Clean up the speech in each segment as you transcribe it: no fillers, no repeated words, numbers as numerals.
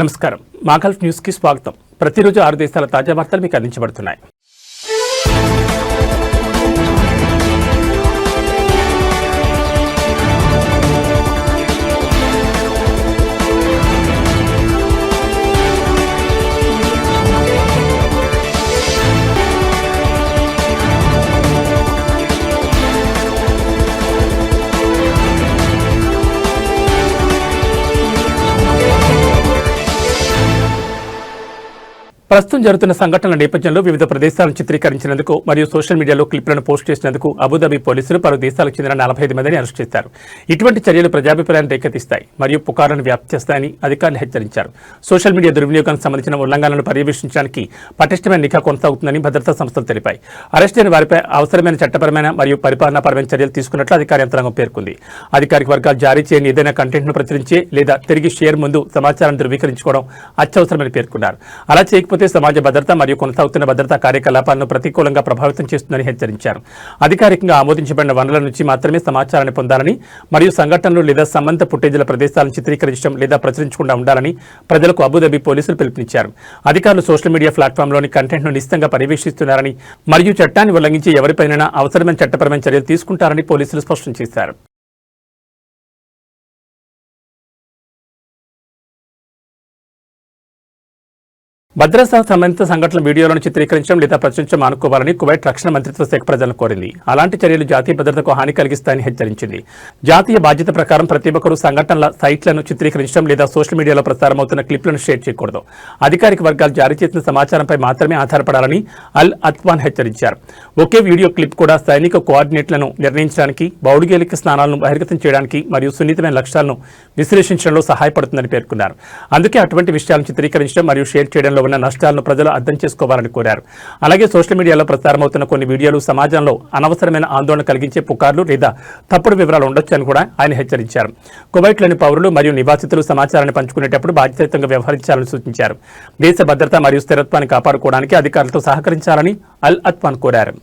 నమస్కారం మాగల్ఫ్ న్యూస్ కి స్వాగతం. ప్రతిరోజు 6 దేశాల తాజా వార్తలు మీకు అందించబడుతున్నాయి. ప్రస్తుతం జరుగుతున్న సంఘటనల నేపథ్యంలో వివిధ ప్రదేశాలను చిత్రీకరించినందుకు మరియు సోషల్ మీడియాలో క్లిప్లను పోస్ట్ చేసినందుకు అబుదాబి పోలీసులు పలు దేశాలకు చెందిన 45 మందిని అరెస్ట్ చేశారు. ఇటువంటి చర్యలు ప్రజాభిప్రాయాన్ని రేకెత్తిస్తాయి మరియు పుకార్లను వ్యాప్తి చేస్తాయని అధికారులు హెచ్చరించారు. సోషల్ మీడియా దుర్వినియోగానికి సంబంధించిన ఉల్లంఘనలను పర్యవేక్షించడానికి పటిష్టమైన నిఘా కొనసాగుతుందని భద్రతా సంస్థలు తెలిపాయి. అరెస్ట్ అయిన వారిపై అవసరమైన చట్టపరమైన మరియు పరిపాలనాపరమైన చర్యలు తీసుకున్నట్లు అధికార యంత్రాంగం పేర్కొంది. అధికారిక వర్గాలు జారీ చేయని ఏదైనా కంటెంట్ను ప్రచురించే లేదా తిరిగి షేర్ ముందు సమాచారాన్ని ధృవీకరించుకోవడం అత్యవసరమని పేర్కొన్నారు. అలా చేయకపోతే సమాజ భద్రత మరియు కొనసాగుతున్న భద్రతా కార్యకలాపాలను ప్రతికూలంగా ప్రభావితం చేస్తుందని హెచ్చరించారు. అధికారికంగా ఆమోదించబడిన వనరుల నుంచి మాత్రమే సమాచారాన్ని పొందాలని మరియు సంఘటనలు లేదా సంబంధిత ఫుటేజీల ప్రదేశాలను చిత్రీకరించడం లేదా ప్రచురించకుండా ఉండాలని ప్రజలకు అబుదాబి పోలీసులు పిలుపునిచ్చారు. అధికారులు సోషల్ మీడియా ప్లాట్ఫామ్లోని కంటెంట్ను నిశ్చితంగా పర్యవేక్షిస్తున్నారని మరియు చట్టాన్ని ఉల్లంఘించి ఎవరిపైనా అవసరమైన చట్టపరమైన చర్యలు తీసుకుంటారని పోలీసులు స్పష్టం చేశారు. భద్రతా సంబంధిత సంఘటనల వీడియోలను చిత్రీకరించడం లేదా ప్రచురించడం మానుకోవాలని కువైట్ రక్షణ మంత్రిత్వ శాఖ ప్రజలను కోరింది. అలాంటి చర్యలు జాతీయ భద్రతకు హాని కలిగిస్తాయని హెచ్చరించింది. జాతీయ బాధ్యత ప్రకారం ప్రతి ఒక్కరూ సంఘటనల సైట్లను చిత్రీకరించడం లేదా సోషల్ మీడియాలో ప్రసారమవుతున్న క్లిప్లను షేర్ చేయకూడదు. అధికారిక వర్గాలు జారీ చేసిన సమాచారంపై మాత్రమే ఆధారపడాలని అల్ అత్వాన్ హెచ్చరించారు. ఒకే వీడియో క్లిప్ కూడా సైనిక కోఆర్డినేట్లను నిర్ణయించడానికి, భౌగోళిక స్థానాలను బహిర్గతం చేయడానికి మరియు సున్నితమైన లక్ష్యాలను విశ్లేషించడంలో సహాయపడుతుందని పేర్కొన్నారు. అందుకే అటువంటి విషయాలను చిత్రీకరించడం మరియు షేర్ చేయడంలో ఉన్న నష్టాలను ప్రజలు అర్థం చేసుకోవాలని కోరారు. అలాగే సోషల్ మీడియాలో ప్రసారమవుతున్న కొన్ని వీడియోలు సమాజంలో అనవసరమైన ఆందోళన కలిగించే పుకార్లు లేదా తప్పుడు వివరాలు ఉండొచ్చని కూడా ఆయన హెచ్చరించారు. కువైట్లోని పౌరులు మరియు నివాసితులు సమాచారాన్ని పంచుకునేటప్పుడు బాధ్యతాయుతంగా వ్యవహరించాలని సూచించారు. దేశ భద్రత మరియు స్థిరత్వాన్ని కాపాడుకోవడానికి అధికారులతో సహకరించాలని అల్ అత్వాన్ కోరారు.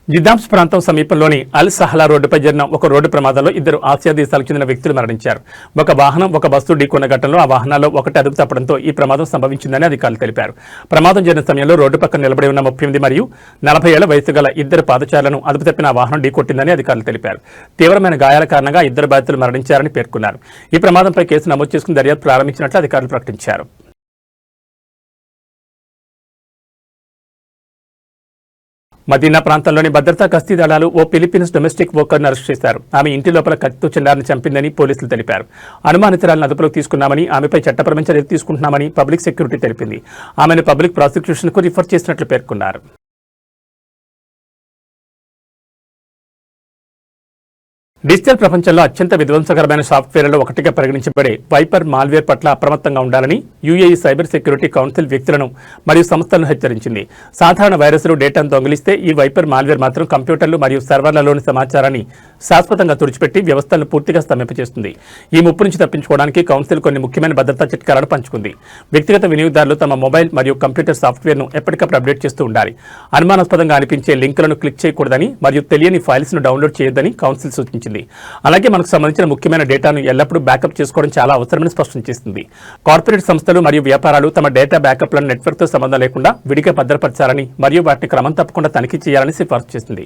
జిద్దాంస్ ప్రాంతం సమీపంలోని అల్ సహలా రోడ్డుపై జరిగిన ఒక రోడ్డు ప్రమాదంలో 2 ఆసియా దేశాలకు చెందిన వ్యక్తులు మరణించారు. ఒక వాహనం ఒక బస్సు ఢీకొన్న ఘటనలో ఆ వాహనాల్లో ఒకటి అదుపు తప్పడంతో ఈ ప్రమాదం సంభవించిందని అధికారులు తెలిపారు. ప్రమాదం జరిగిన సమయంలో రోడ్డు పక్కన నిలబడి ఉన్న 38 మరియు 40 ఏళ్ల వయసు గల 2 పాదచారులను అదుపు తప్పిన ఆ వాహనం ఢీకొట్టిందని అధికారులు తెలిపారు. తీవ్రమైన గాయాల కారణంగా 2 బాధితులు మరణించారని పేర్కొన్నారు. ఈ ప్రమాదంపై కేసు నమోదు చేసుకుని దర్యాప్తు ప్రారంభించినట్లు అధికారులు ప్రకటించారు. మదీనా ప్రాంతంలోని భద్రతా గస్తీ దళాలు ఓ ఫిలిప్పీన్స్ డొమెస్టిక్ వర్కర్ను అరెస్ట్ చేశారు. ఆమె ఇంటి లోపల కత్తితో చిన్నారిని చంపిందని పోలీసులు తెలిపారు. అనుమానితురాలను అదుపులోకి తీసుకున్నామని, ఆమెపై చట్టపరమైన చర్యలు తీసుకుంటున్నామని పబ్లిక్ సెక్యూరిటీ తెలిపింది. ఆమెను పబ్లిక్ ప్రాసిక్యూషన్కు రిఫర్ చేసినట్లు పేర్కొన్నారు. డిజిటల్ ప్రపంచంలో అత్యంత విధ్వంసకరమైన సాఫ్ట్వేర్లలో ఒకటిగా పరిగణించబడే వైపర్ మాల్వేర్ పట్ల అప్రమత్తంగా ఉండాలని యుఏఈ సైబర్ సెక్యూరిటీ కౌన్సిల్ వ్యక్తులను మరియు సంస్థలను హెచ్చరించింది. సాధారణ వైరస్లు డేటాను దొంగిలిస్తే ఈ వైపర్ మాల్వేర్ మాత్రం కంప్యూటర్లు మరియు సర్వర్లలోని సమాచారాన్ని శాశ్వతంగా తుడిచిపెట్టి వ్యవస్థలను పూర్తిగా స్తంభింపచేస్తుంది. ఈ ముప్పు నుంచి తప్పించుకోవడానికి కౌన్సిల్ కొన్ని ముఖ్యమైన భద్రతా చిట్కాలను పంచుకుంది. వ్యక్తిగత వినియోగదారులు తమ మొబైల్ మరియు కంప్యూటర్ సాఫ్ట్వేర్ను ఎప్పటికప్పుడు అప్డేట్ చేస్తూ ఉండాలి. అనుమానాస్పదంగా అనిపించే లింకులను క్లిక్ చేయకూడదని మరియు తెలియని ఫైల్స్ను డౌన్లోడ్ చేయొద్దని కౌన్సిల్ సూచించింది. అలాగే మనకు సంబంధించిన ముఖ్యమైన డేటాను ఎల్లప్పుడూ బ్యాకప్ చేసుకోవడం చాలా అవసరమని స్పష్టం చేసింది. కార్పొరేట్ సంస్థలు మరియు వ్యాపారాలు తమ డేటా బ్యాకప్లను నెట్వర్క్తో సంబంధం లేకుండా విడిగా భద్రపరచాలని మరియు వాటిని క్రమం తప్పకుండా తనిఖీ చేయాలని సిఫార్సు చేసింది.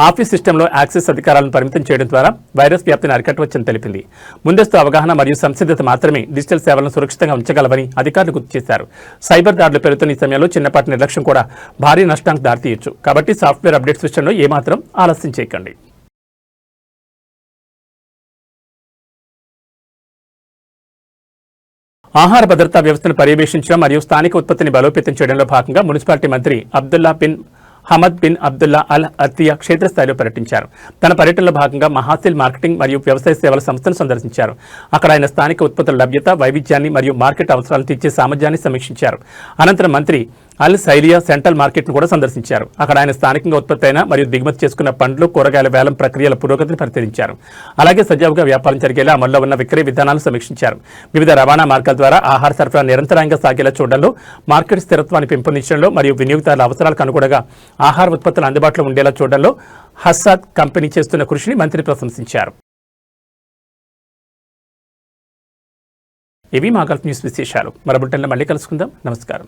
ఆఫీస్ సిస్టంలో యాక్సెస్ అధికారాలను పరిమితం చేయడం ద్వారా వైరస్ వ్యాప్తిని అరికట్టవచ్చని తెలిపింది. ముందస్తు అవగాహన మరియు సంసిద్ధత మాత్రమే డిజిటల్ సేవలను సురక్షితంగా ఉంచగలవని అధికారులు గుర్తు చేశారు. సైబర్ దాడులు పెరుగుతున్న ఈ సమయంలో చిన్నపాటి నిర్లక్ష్యం కూడా భారీ నష్టానికి దారితీయొచ్చు. కాబట్టి సాఫ్ట్వేర్ అప్డేట్స్ విషయంలో ఏమాత్రం ఆలస్యం చేయకండి. ఆహార భద్రతా వ్యవస్థను పర్యవేక్షించడం మరియు స్థానిక ఉత్పత్తిని బలోపేతం చేయడంలో భాగంగా మున్సిపాలిటీ మంత్రి Abdullah bin Hamad bin Abdullah Al Attiyah క్షేత్రస్థాయిలో పర్యటించారు. తన పర్యటనలో భాగంగా మహాసిల్ మార్కెటింగ్ మరియు వ్యవసాయ సేవల సంస్థను సందర్శించారు. అక్కడ ఆయన స్థానిక ఉత్పత్తుల లభ్యత, వైవిధ్యాన్ని మరియు మార్కెట్ అవసరాలను తీర్చే సామర్థ్యాన్ని సమీక్షించారు. అనంతరం మంత్రి అల్ సైలియా సెంట్రల్ మార్కెట్ను కూడా సందర్శించారు. అక్కడ ఆయన స్థానికంగా ఉత్పత్తి అయిన మరియు దిగుమతి చేసుకున్న పండ్లు, కూరగాయల వేలం ప్రక్రియల పురోగతిని పరిశీలించారు. అలాగే సజావుగా వ్యాపారం జరిగేలా అమల్లో ఉన్న విక్రయ విధానాలను సమీక్షించారు. వివిధ రవాణా మార్గాల ద్వారా ఆహార సరఫరా నిరంతరంగా సాగేలా చూడడంలో, మార్కెట్ స్థిరత్వాన్ని పెంపొందించడంలో మరియు వినియోగదారుల అవసరాలకు అనుగుణంగా ఆహార ఉత్పత్తులు అందుబాటులో ఉండేలా చూడడంలో హస్సాద్ కంపెనీ చేస్తున్న కృషిని మంత్రి ప్రశంసించారు. ఇవి మా గల్ఫ్ న్యూస్ విశేషాలు. మరో బులెటిన్లో మళ్ళీ కలుసుకుందాం. నమస్కారం.